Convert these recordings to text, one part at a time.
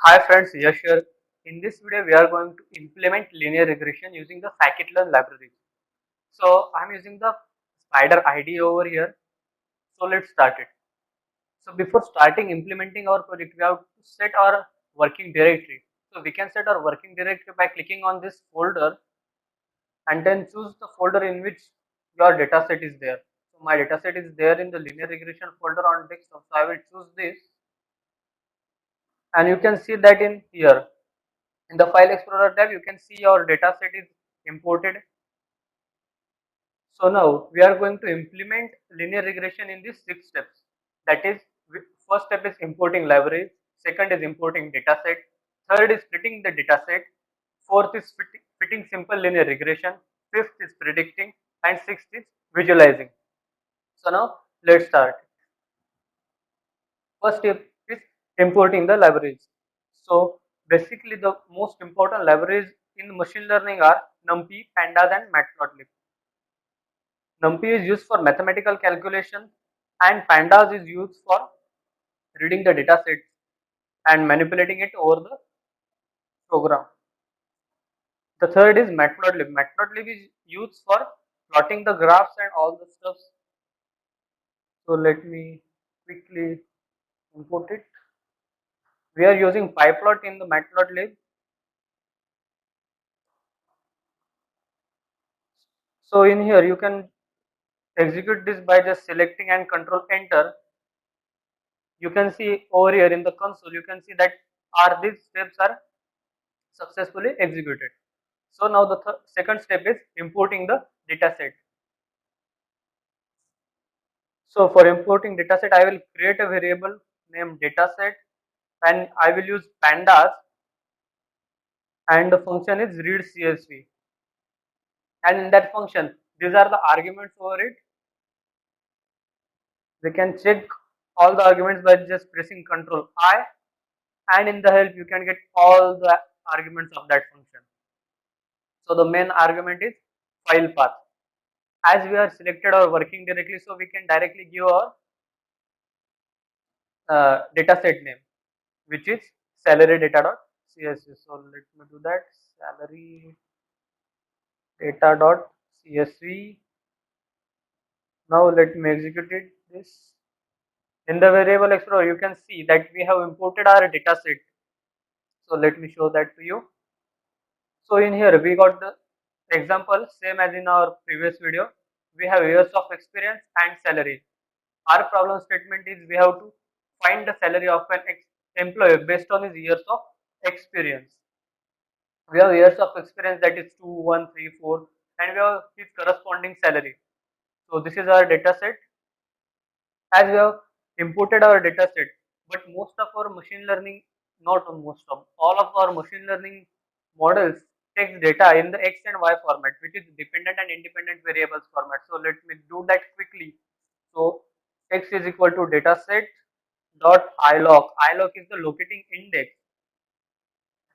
Hi friends, Yash here. In this video, we are going to implement linear regression using the scikit-learn library. So I'm using the spider ID over here. So let's start it. So before starting implementing our project, we have to set our working directory. So we can set our working directory by clicking on this folder and then choose the folder in which your dataset is there. So my dataset is there in the linear regression folder on desktop. So I will choose this, and you can see that in here. In the file explorer tab, you can see your data set is imported. So now we are going to implement linear regression in these 6 steps. That is, first step is importing libraries, second is importing data set, third is splitting the data set, fourth is fitting simple linear regression, fifth is predicting, and sixth is visualizing. So now let's start. First step is importing the libraries. So basically the most important libraries in machine learning are NumPy, Pandas and Matplotlib. NumPy is used for mathematical calculation and Pandas is used for reading the data set and manipulating it over the program. The third is Matplotlib. Matplotlib is used for plotting the graphs and all the stuff. So let me quickly import it. We are using PyPlot in the Matplotlib. So in here you can execute this by just selecting and control enter. You can see over here in the console, you can see that these steps are successfully executed. So now the second step is importing the dataset. So for importing dataset, I will create a variable named dataset and I will use pandas and the function is read CSV. And in that function, these are the arguments over it. We can check all the arguments by just pressing Ctrl I, and in the help you can get all the arguments of that function. So the main argument is file path. As we are selected our working directly, so we can directly give our dataset name, which is salary data.csv. So let me do that. Salary data.csv. Now let me execute it. This in the variable explorer, you can see that we have imported our dataset. So let me show that to you. So in here we got the example same as in our previous video. We have years of experience and salary. Our problem statement is we have to find the salary of an employee based on his years of experience. We have years of experience, that is 2, 1, 3, 4, and we have his corresponding salary. So this is our data set. As we have imported our data set, but most of our machine learning, not most of, all of our machine learning models takes data in the x and y format, which is dependent and independent variables format. So let me do that quickly. So x is equal to dataset dot iloc. Iloc is the locating index,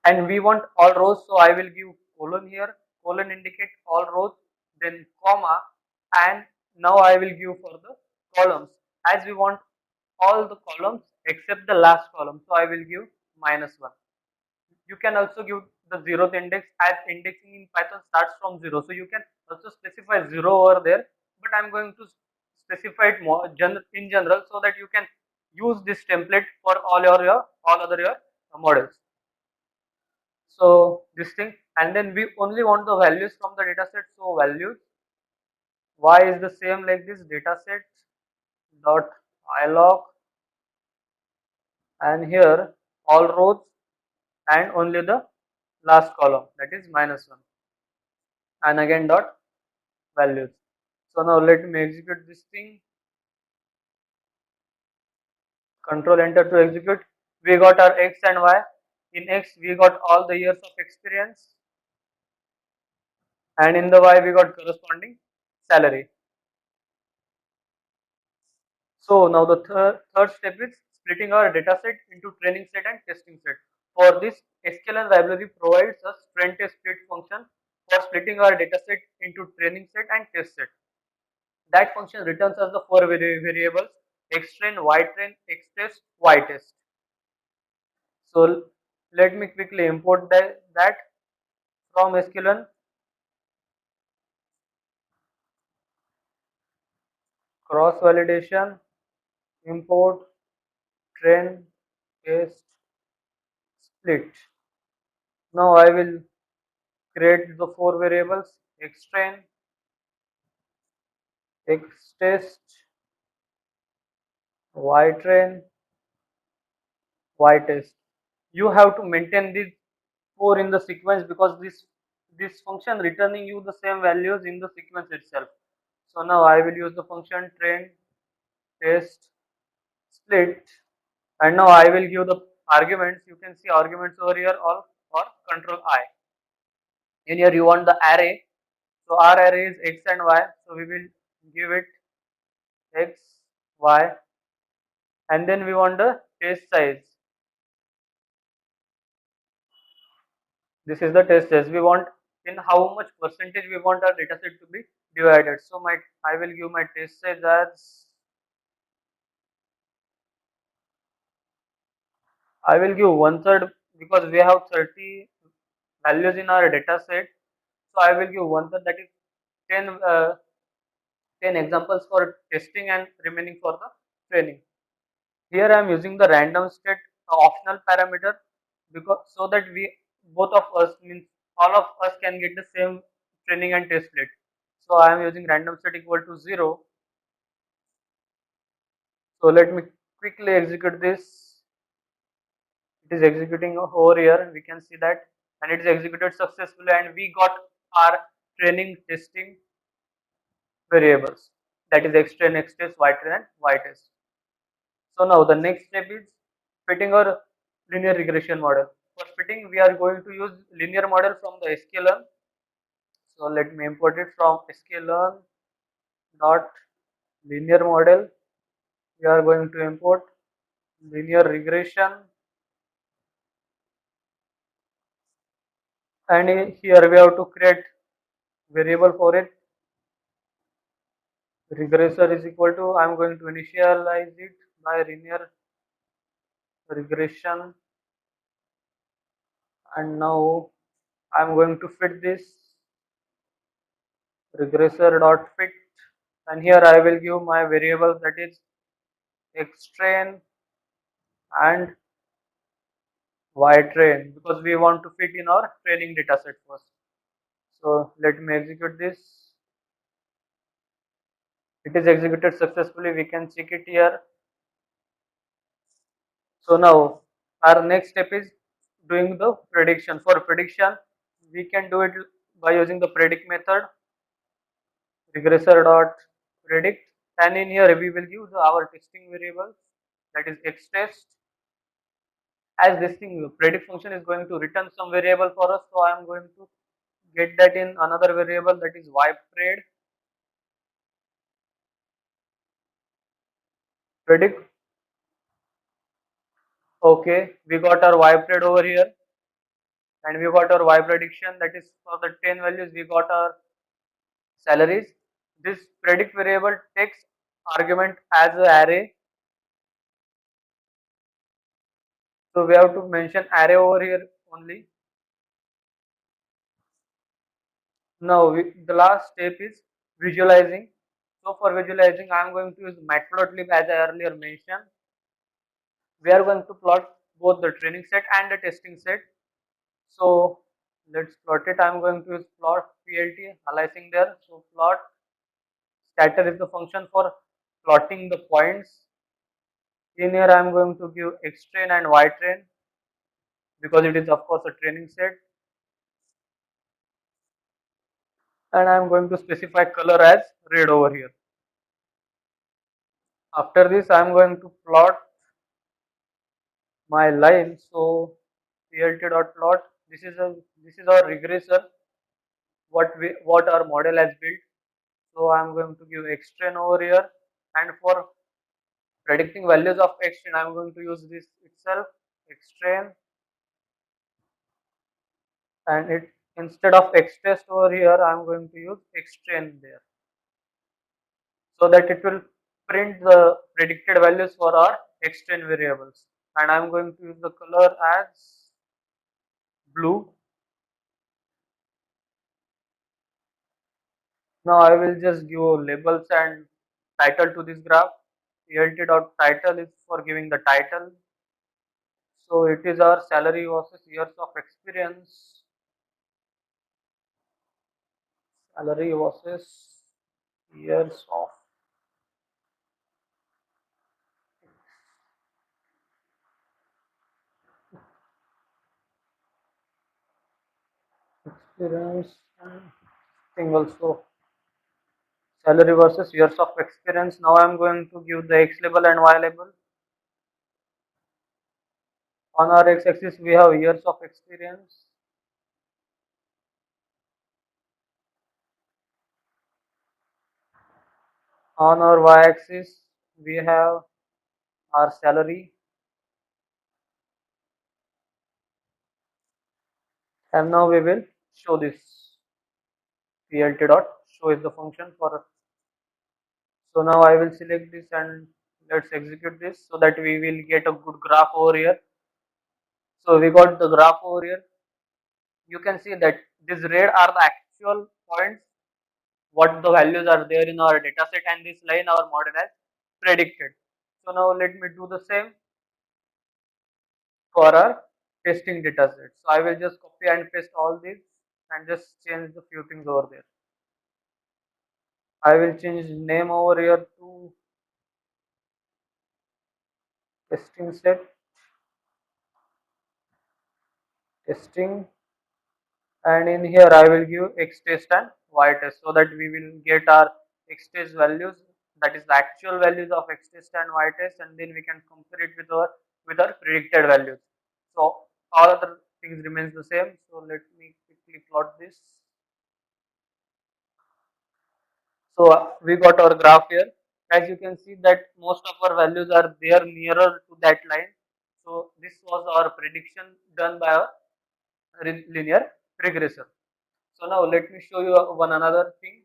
and we want all rows. So I will give colon here. Colon indicate all rows, then comma, and now I will give for the columns, as we want all the columns except the last column. So I will give -1. You can also give the zeroth index, as indexing in Python starts from 0. So you can also specify 0 over there, but I'm going to specify it more in general so that you can use this template for all other your models. So this thing, and then we only want the values from the dataset. So values y is the same like this, dataset dot iloc, and here all rows and only the last column, that is -1, and again dot values. So now let me execute this thing. Control enter to execute. We got our x and y. In x we got all the years of experience, and in the y we got corresponding salary. So now the third step is splitting our dataset into training set and testing set. For this, sklearn library provides us train test split function for splitting our dataset into training set and test set. That function returns us the four variables: xtrain, ytrain, xtest, ytest. So let me quickly import that from sklearn. Cross validation, import, train, test, split. Now I will create the four variables: xtrain, xtest, ytrain, ytest. You have to maintain these four in the sequence because this function returning you the same values in the sequence itself. So now I will use the function train, test, split, and now I will give the arguments. You can see arguments over here all or control I. In here you want the array. So our array is x and y. So we will give it x, y, and then we want the test size. This is the test size. We want in how much percentage we want our data set to be divided. So I will give my test size as I will give one third because we have 30 values in our data set. So I will give one third, that is 10, 10 examples for testing and remaining for the training. Here I am using the random state optional parameter because so that we both of us means all of us can get the same training and test rate. So I am using random state equal to 0. So let me quickly execute this. It is executing over here. We can see that, and it is executed successfully, and we got our training testing variables. That is xtrain, xtest, ytrain, and ytest. So now the next step is fitting our linear regression model. For fitting, we are going to use linear model from the sklearn. So let me import it from sklearn dot linear model. We are going to import linear regression, and here we have to create variable for it. Regressor is equal to, I'm going to initialize it by linear regression, and now I'm going to fit this regressor dot fit, and here I will give my variable, that is xtrain and ytrain, because we want to fit in our training data set first. So let me execute this. It is executed successfully. We can check it here. So now our next step is doing the prediction. For prediction, we can do it by using the predict method, regressor dot predict, and in here we will use our testing variables, that is xtest. As this thing predict function is going to return some variable for us, so I am going to get that in another variable, that is ypred predict. Okay, we got our ypred over here, and we got our y prediction, that is for the 10 values we got our salaries. This predict variable takes argument as an array, so we have to mention array over here only. Now the last step is visualizing. So for visualizing, I am going to use matplotlib as I earlier mentioned. We are going to plot both the training set and the testing set. So let's plot it. I am going to use plot plt aliasing there. So plot scatter is the function for plotting the points. In here I am going to give xtrain and ytrain because it is of course a training set, and I am going to specify color as red over here. After this I am going to plot my line. So plt dot plot, this is our regressor, what our model has built. So I am going to give xtrain over here, and for predicting values of xtrain I am going to use this itself, xtrain, and it instead of xtest over here I am going to use xtrain there, so that it will print the predicted values for our xtrain variables. And I am going to use the color as blue. Now I will just give labels and title to this graph. ELT.title is for giving the title. So it is our salary versus years of experience. Salary versus years of experience and thing also. Salary versus years of experience. Now I am going to give the X label and Y label. On our X axis we have years of experience. On our Y axis we have our salary, and now we will show this. PLT dot show is the function for. So now I will select this and let's execute this so that we will get a good graph over here. So we got the graph over here. You can see that this red are the actual points, what the values are there in our data set, and this line our model has predicted. So now let me do the same for our testing data set. So I will just copy and paste all these and just change the few things over there. I will change name over here to testing set, testing, and in here I will give X test and Y test so that we will get our X test values, that is the actual values of X test and Y test, and then we can compare it with our predicted values. So all other things remains the same. So let me quickly plot this. So we got our graph here. As you can see that most of our values are there nearer to that line. So this was our prediction done by our linear regressor. So now let me show you one another thing.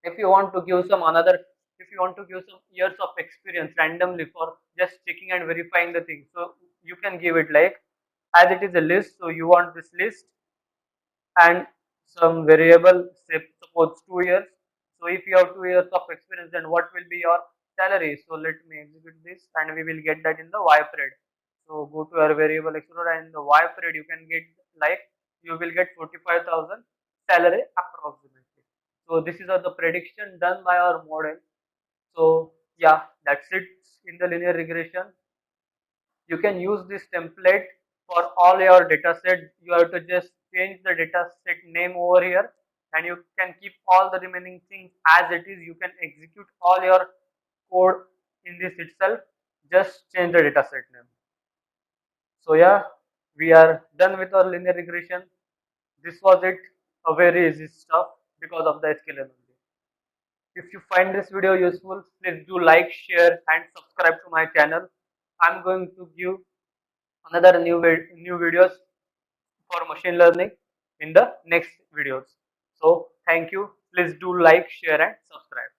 If you want to give some another, if you want to give some years of experience randomly for just checking and verifying the thing, so you can give it like, as it is a list, so you want this list and some variable, say suppose 2 years. So if you have 2 years of experience, then what will be your salary? So let me execute this and we will get that in the Y period. So go to our variable explorer, and in the Y period you can get like, you will get 45,000 salary approximately. So this is the prediction done by our model. So yeah, that's it in the linear regression. You can use this template for all your data set. You have to just change the data set name over here, and you can keep all the remaining things as it is. You can execute all your code in this itself. Just change the data set name. So yeah, we are done with our linear regression. This was it, a very easy stuff because of the scalability. If you find this video useful, please do like, share and subscribe to my channel. I'm going to give another new videos for machine learning in the next videos. So thank you. Please do like, share and subscribe.